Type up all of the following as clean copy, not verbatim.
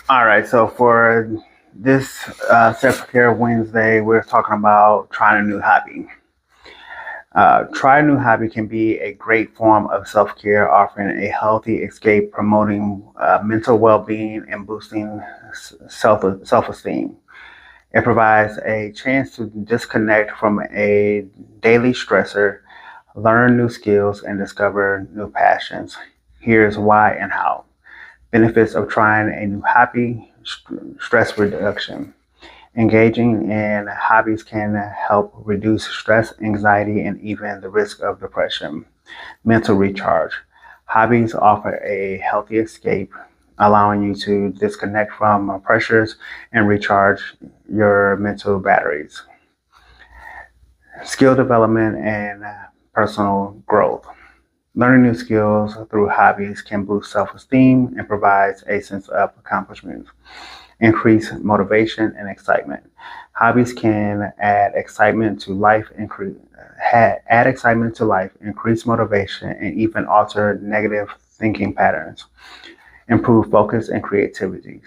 All right, so for this Self-Care Wednesday, we're talking about trying a new hobby. Try a new hobby can be a great form of self-care, offering a healthy escape, promoting mental well-being, and boosting self-esteem. It provides a chance to disconnect from a daily stressor, learn new skills, and discover new passions. Here's why and how. Benefits of trying a new hobby: stress reduction. Engaging in hobbies can help reduce stress, anxiety, and even the risk of depression. Mental recharge. Hobbies offer a healthy escape, allowing you to disconnect from pressures and recharge your mental batteries. Skill development and personal growth. Learning new skills through hobbies can boost self-esteem and provides a sense of accomplishment. Increase motivation and excitement. Hobbies can add excitement to life, increase motivation, and even alter negative thinking patterns. Improve focus and creativity.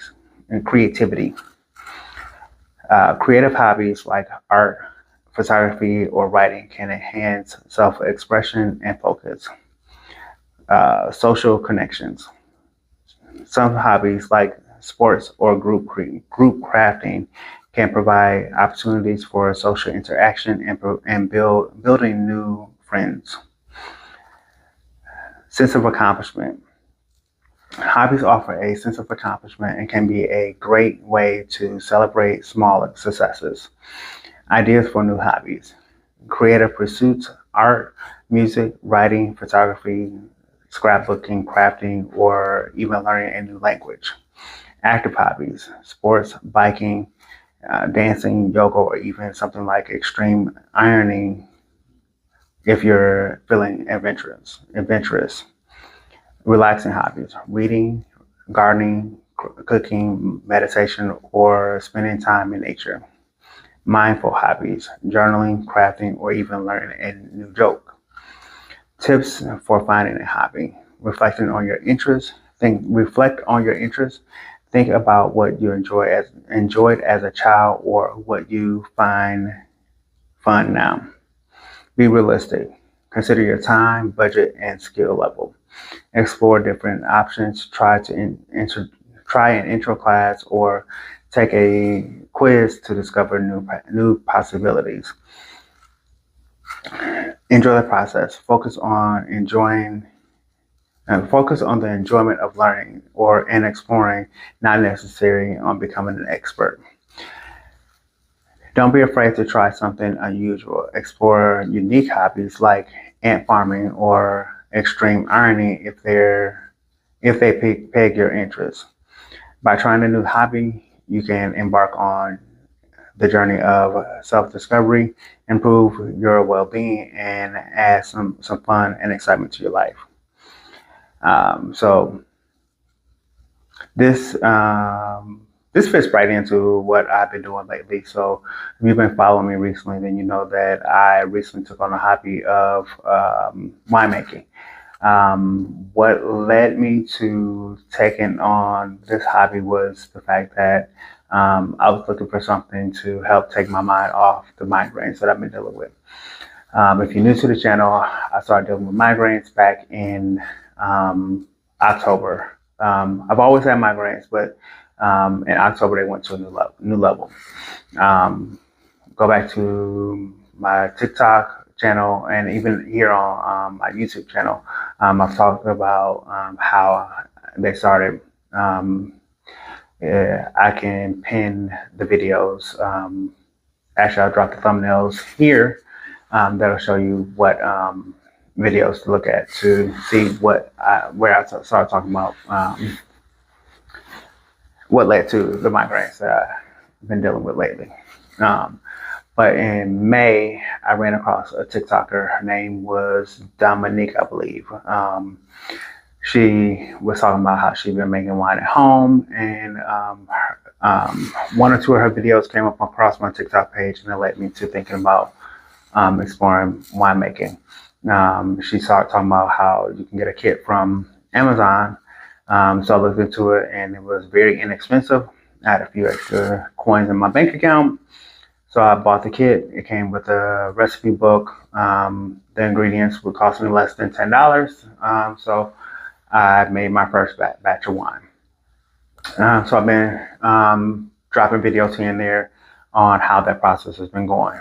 Creative hobbies like art, photography, or writing can enhance self-expression and focus. Social connections. Some hobbies like sports or group crafting can provide opportunities for social interaction and building new friends. Sense of accomplishment. Hobbies offer a sense of accomplishment and can be a great way to celebrate small successes. Ideas for new hobbies. Creative pursuits: art, music, writing, photography, scrapbooking, crafting, or even learning a new language. Active hobbies: sports, biking, dancing, yoga, or even something like extreme ironing if you're feeling adventurous. Relaxing hobbies: reading, gardening, cooking, meditation, or spending time in nature. Mindful hobbies: journaling, crafting, or even learning a new joke. Tips for finding a hobby: reflect on your interests. Think about what you enjoyed as a child or what you find fun now. Be realistic. Consider your time, budget, and skill level. Explore different options. Try an intro class or take a quiz to discover new possibilities. Enjoy the process. Focus on the enjoyment of learning and exploring, not necessarily on becoming an expert. Don't be afraid to try something unusual. Explore unique hobbies like ant farming or extreme ironing if they peg your interest. By trying a new hobby, you can embark on the journey of self-discovery, improve your well-being, and add some fun and excitement to your life. So this this fits right into what I've been doing lately. So if you've been following me recently, then you know that I recently took on a hobby of winemaking. What led me to taking on this hobby was the fact that I was looking for something to help take my mind off the migraines that I've been dealing with. If you're new to the channel, I started dealing with migraines back in October. I've always had migraines, but in October they went to a new level. Go back to my TikTok channel and even here on my YouTube channel. I've talked about how they started. I can pin the videos. Actually, I'll drop the thumbnails here. That'll show you what videos to look at to see where I started talking about what led to the migraines that I've been dealing with lately. But in May, I ran across a TikToker. Her name was Dominique, I believe. She was talking about how she'd been making wine at home, and one or two of her videos came up across my TikTok page, and it led me to thinking about exploring winemaking. She started talking about how you can get a kit from Amazon So I looked into it, and it was very inexpensive. I had a few extra coins in my bank account, so I bought the kit. It came with a recipe book. The ingredients would cost me less than $10. So I made my first batch of wine. So I've been dropping videos here and there on how that process has been going.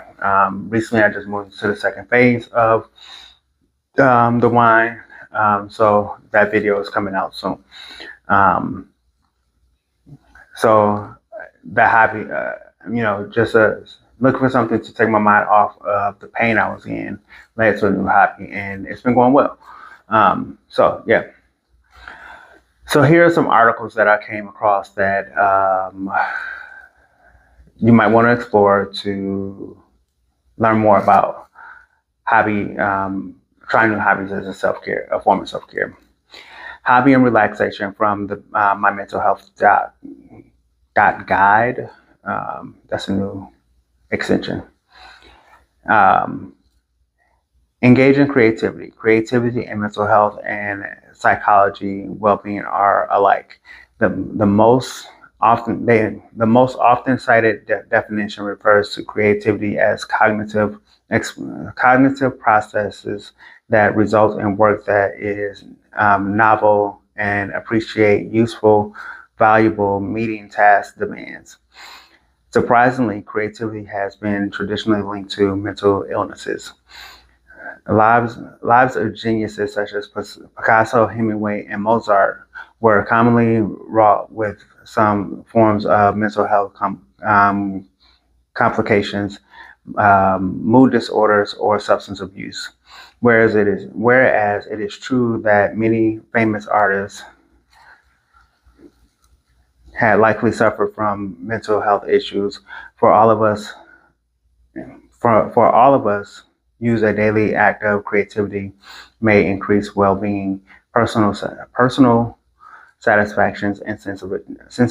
Recently, I just moved to the second phase of the wine. So that video is coming out soon. Um, so the hobby, just looking for something to take my mind off of the pain I was in led to a new hobby, and it's been going well. So yeah. So here are some articles that I came across that you might want to explore to learn more about trying new hobbies as a form of self-care. Hobby and relaxation from the my mental health guide. That's a new extension. Um, Engage in creativity. Creativity and mental health and psychology well-being are alike. The most often cited definition refers to creativity as cognitive processes that result in work that is novel and appreciate useful, valuable, meeting task demands. Surprisingly, creativity has been traditionally linked to mental illnesses. Lives of geniuses such as Picasso, Hemingway, and Mozart were commonly wrought with some forms of mental health complications, mood disorders, or substance abuse. Whereas it is true that many famous artists had likely suffered from mental health issues, for all of us for all of us, use a daily act of creativity may increase well-being, personal satisfactions, and sense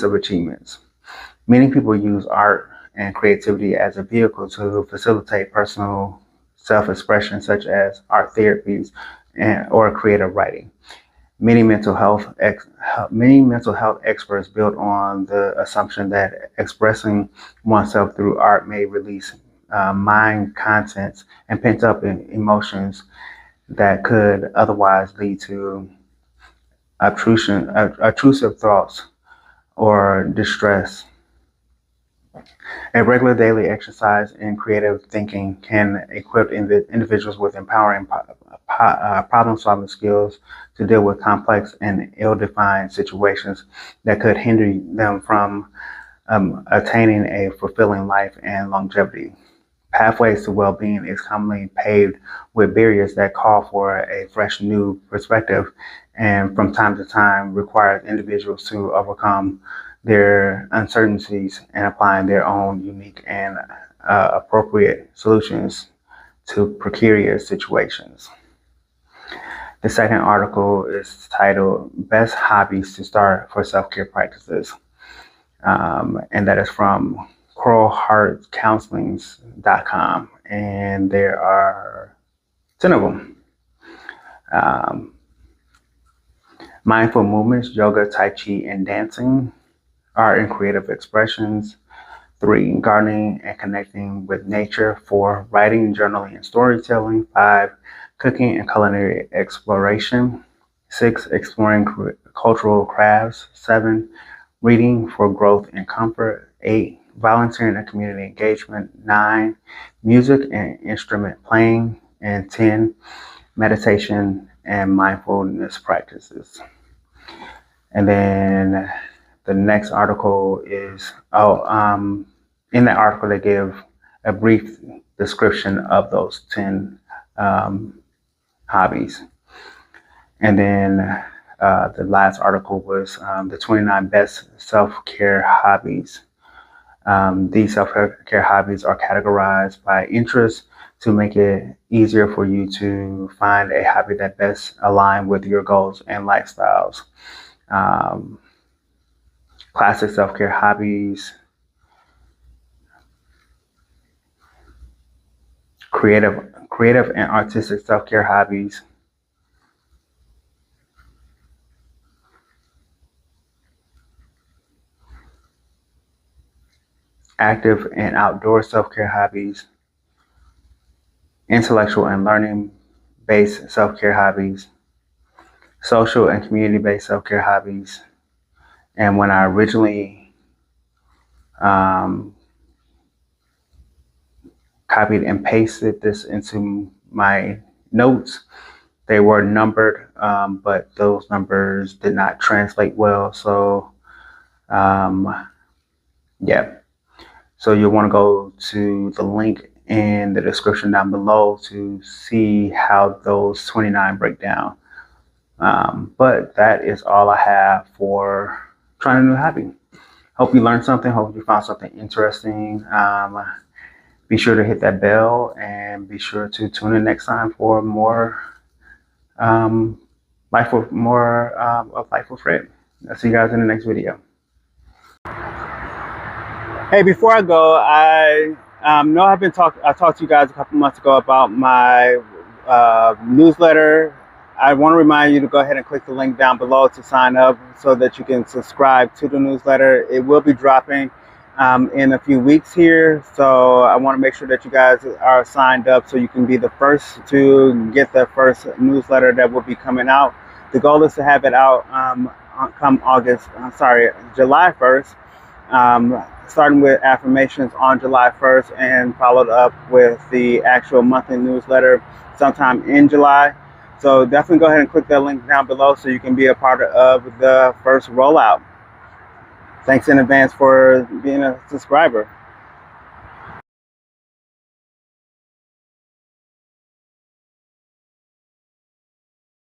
of achievements. Many people use art and creativity as a vehicle to facilitate personal self-expression, such as art therapies or creative writing. Many many mental health experts build on the assumption that expressing oneself through art may release mind contents and pent up emotions that could otherwise lead to obtrusive thoughts or distress. A regular daily exercise in creative thinking can equip individuals with empowering problem solving skills to deal with complex and ill defined situations that could hinder them from attaining a fulfilling life and longevity. Pathways to well being is commonly paved with barriers that call for a fresh new perspective, and from time to time requires individuals to overcome their uncertainties and applying their own unique and appropriate solutions to precarious situations. The second article is titled Best Hobbies to Start for Self-Care Practices. And that is from coralheartcounselings.com. And there are 10 of them. Mindful movements, yoga, tai chi, and dancing. Art and creative expressions. 3, gardening and connecting with nature. 4, writing, journaling, and storytelling. 5, cooking and culinary exploration. 6, exploring cultural crafts. 7, reading for growth and comfort. 8, volunteering and community engagement. 9, music and instrument playing. And 10, meditation and mindfulness practices. And then the next article is, in that article, they give a brief description of those 10 hobbies. And then the last article was the 29 best self-care hobbies. These self-care hobbies are categorized by interest to make it easier for you to find a hobby that best aligns with your goals and lifestyles. Classic self-care hobbies, creative and artistic self-care hobbies, active and outdoor self-care hobbies, intellectual and learning-based self-care hobbies, social and community-based self-care hobbies. And when I originally copied and pasted this into my notes, they were numbered, but those numbers did not translate well. So, yeah. So you'll want to go to the link in the description down below to see how those 29 break down. But that is all I have for trying a new hobby. Hope you learned something. Hope you found something interesting. Be sure to hit that bell and be sure to tune in next time for more of Life with Fred. I'll see you guys in the next video. Hey, before I go, I know I talked to you guys a couple months ago about my newsletter. I want to remind you to go ahead and click the link down below to sign up so that you can subscribe to the newsletter. It will be dropping in a few weeks here, so I want to make sure that you guys are signed up so you can be the first to get the first newsletter that will be coming out. The goal is to have it out come July 1st. Starting with affirmations on July 1st and followed up with the actual monthly newsletter sometime in July. So definitely go ahead and click that link down below so you can be a part of the first rollout. Thanks in advance for being a subscriber.